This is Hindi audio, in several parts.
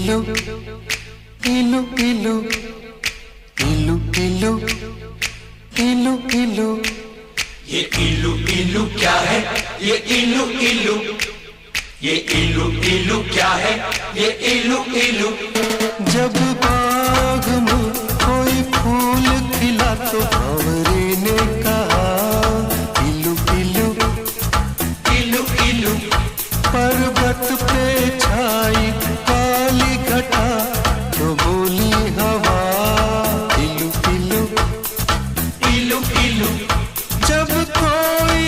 इलू इलू इलू इलू इलू इलू इलू। ये इलू इलू क्या है? ये इलू इलू, ये इलू इलू क्या है? ये इलू इलू। जब बाग में कोई फूल खिला तो भंवरे ने कहा इलू इलू इलू इलू। पर्वत पे छाई काली घटा तो बोली हवा इलू इलू इलू इलू। जब कोई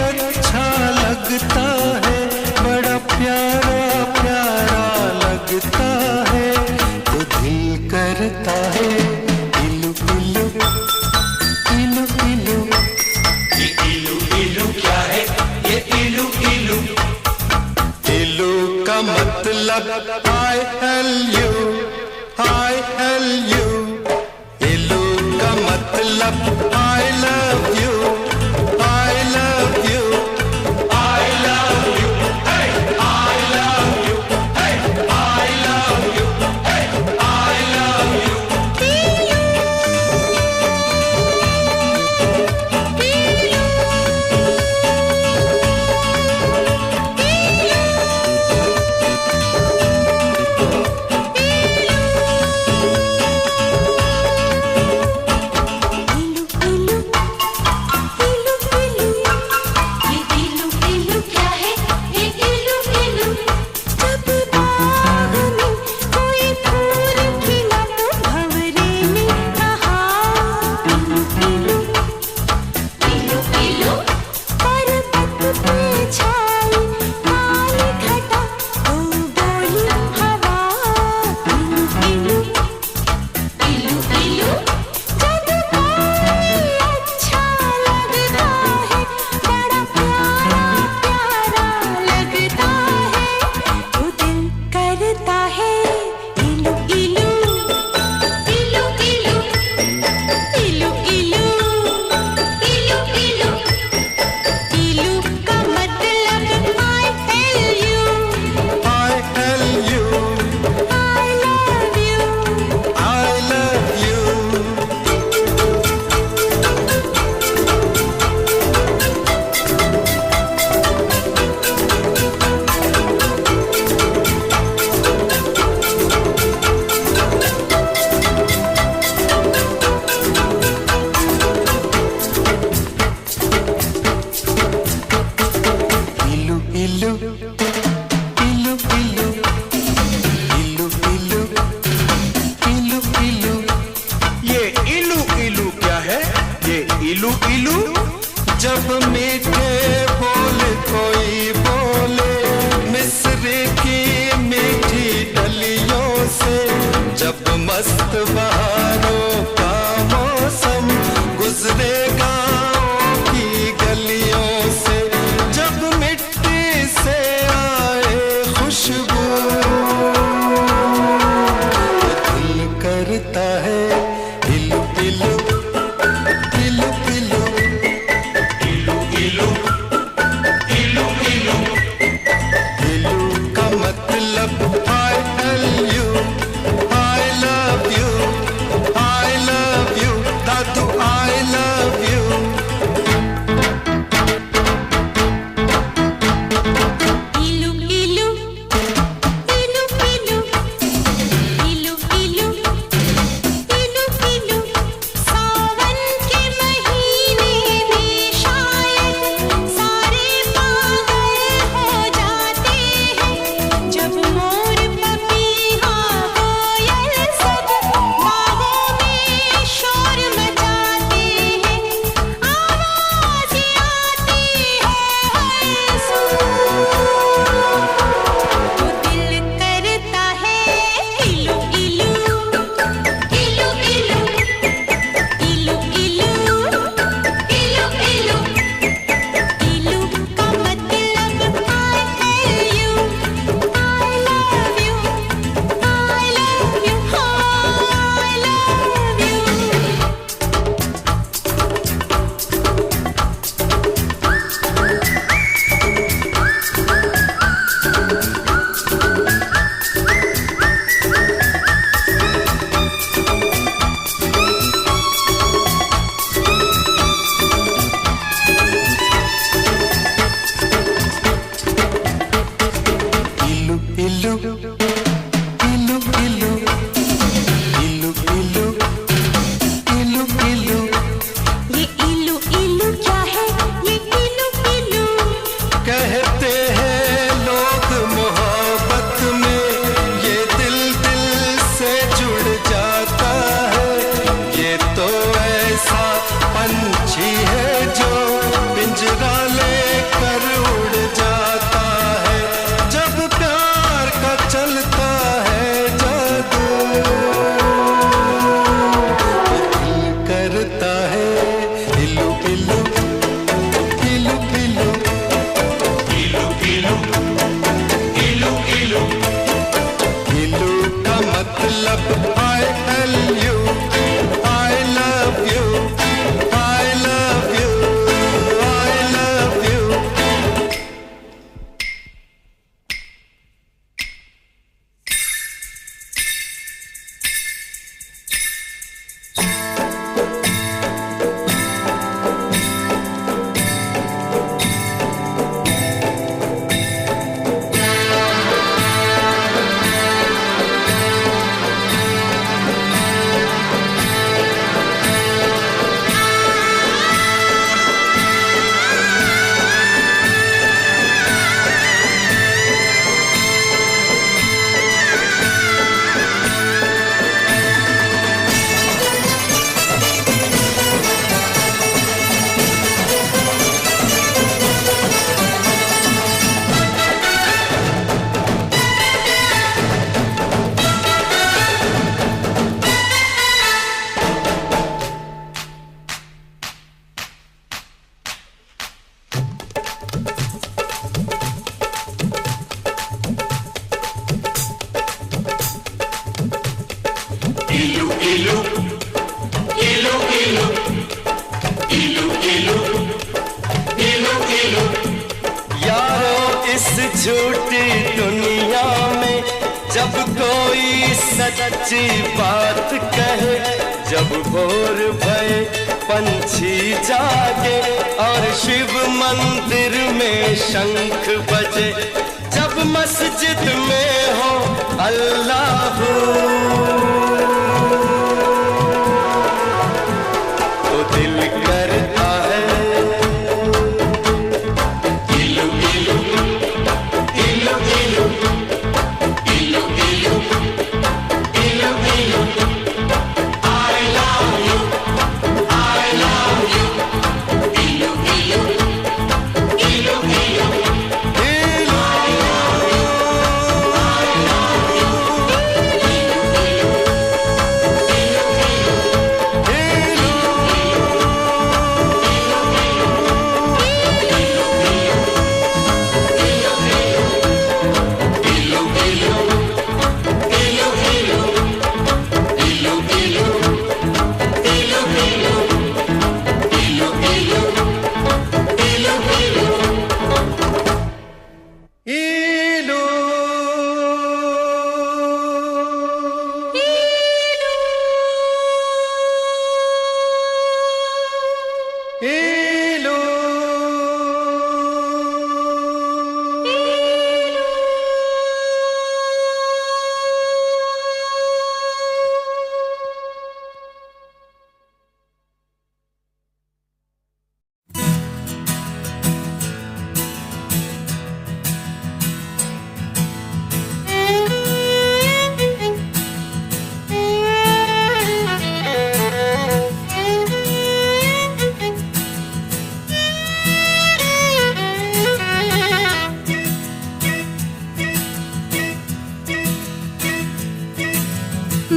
अच्छा लगता है, बड़ा प्यारा प्यारा लगता है, तो दिल करता है इलू इलू इलू इलू। ये इलू इलू क्या है? ये इलू इलू। इलू का मतलब I L U, I L U। इलू का मतलब I love you, I love you, I love you, hey, I love you, hey, I love you, hey, I love you। इलू इलू। जब मीठे बोल कोई बोले मिस्र की मीठी डलियों से, जब मस्त बहारों का मौसम गुजरे गाँव की गलियों से, जब मिट्टी से आए खुशबू, दिल करता है इलू इलू इलू इलू इलू इलू इलू इलू। इलू का मतलब I L U, I love you, I love you, Dadu I love you। इलू इलू इलू इलू इलू इलू इलू इलू। सावन के महीने में शायद सारे पागल हो जाते हैं, जब मोर इलू इलू इलू इलू इलू इलू। ये इलू इलू क्या है, ये इलू इलू? कहते हैं लोग मोहब्बत में ये दिल दिल से जुड़ जाता है। ये तो ऐसा पंछी है जो पिंजरा लेकर उड़ जाता है। जब प्यार का चलता है जादू तो दिल करता है इलू इलू इलू इलू। इलू इलू इलू इलू। इलू का मतलब I love you, I love you, I love you, I love you। इलू इलू इलू इलू इलू इलू इलू इलू। यारो इस झूठी दुनिया में जब कोई सच्ची बात कहे, जब भोर भये पंछी जागे और शिव मंदिर में शंख बजे, जब मस्जिद में हो अल्लाह तो दिल करता है इलू इलू इलू इलू इलू इलू इलू इलू। I love you, I love you। इलू इलू इलू इलू।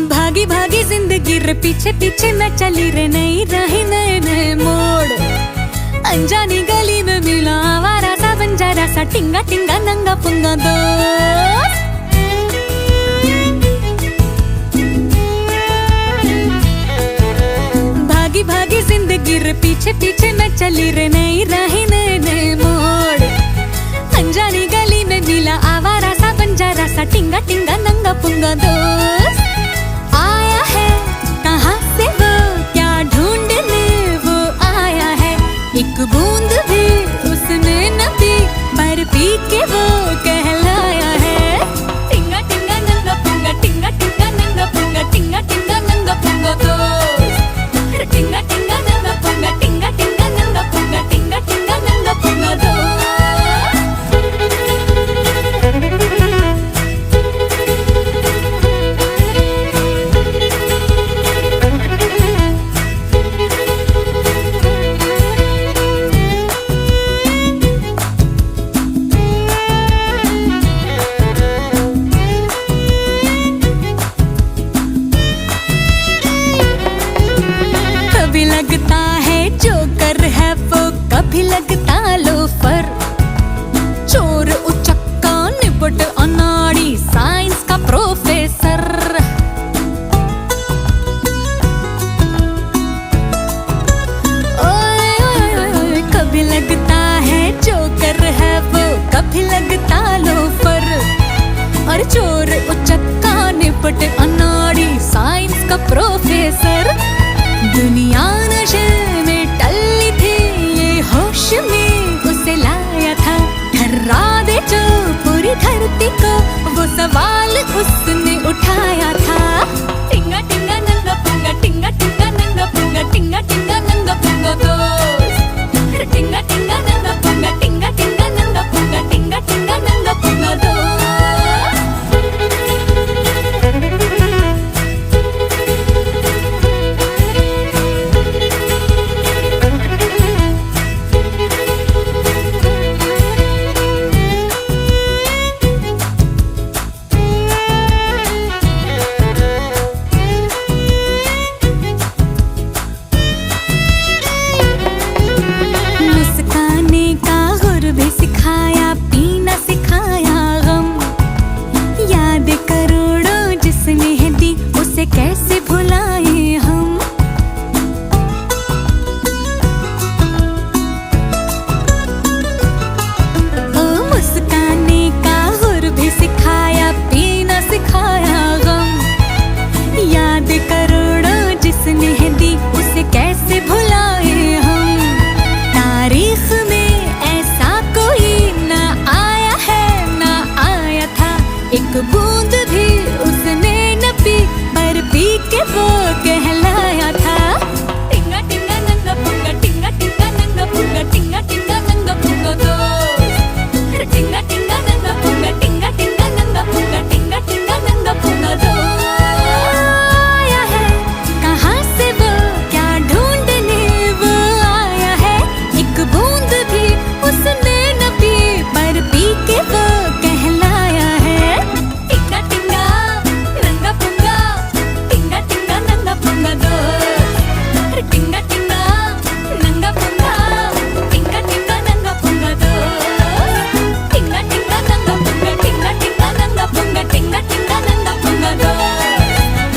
भागी भागी जिंदगी रे पीछे पीछे मैं चली रे, नहीं रही नए नए मोड़। अनजानी गली में मिला आवारा सा बंजारा सा, टिंगा टिंगा नंगा पुंगा दोस्त। भागी भागी जिंदगी रे पीछे पीछे मैं चली रे, नहीं रही नए नए मोड़। अनजानी गली में मिला आवारा सा बंजारा सा, टिंगा टिंगा नंगा पुंगा दोस्त। आया है कहाँ से वो, क्या ढूंढने वो आया है। एक बूंद भी उसने न पी, पर पी के वो कहलाया है। टिंगा टिंगा उचक्का निपट अनाड़ी साइंस का प्रोफेसर। दुनिया नशे में टल्ली थी, ये होश में उसे लाया था। ठर्रा दे जो पूरी धरती को, वो सवाल उसने उठाया था। टिंगा टिंगा नंगा पुंगा, टिंगा टिंगा नंगा पुंगा, टिंगा टिंगा नंगा पुंगा दोस्त। टिंगा टिंगा नंगा पुंगा, टिंगा टिंगा नंगा पुंगा, टिंगा टिंगा नंगा पुंगा दोस्त। मुस्काने का गुर भी सिखाया, पीना सिखाया गम। याद करोड़ों जिसने है दी, उसे कैसे भुलाए हम। ओ मुस्काने का गुर भी सिखाया, पीना सिखाया गम। याद करोड़ों जिसने है दी, उसे कैसे भुलाए हम। तारीख में ऐसा कोई ना आया है, ना आया था। एक बूंद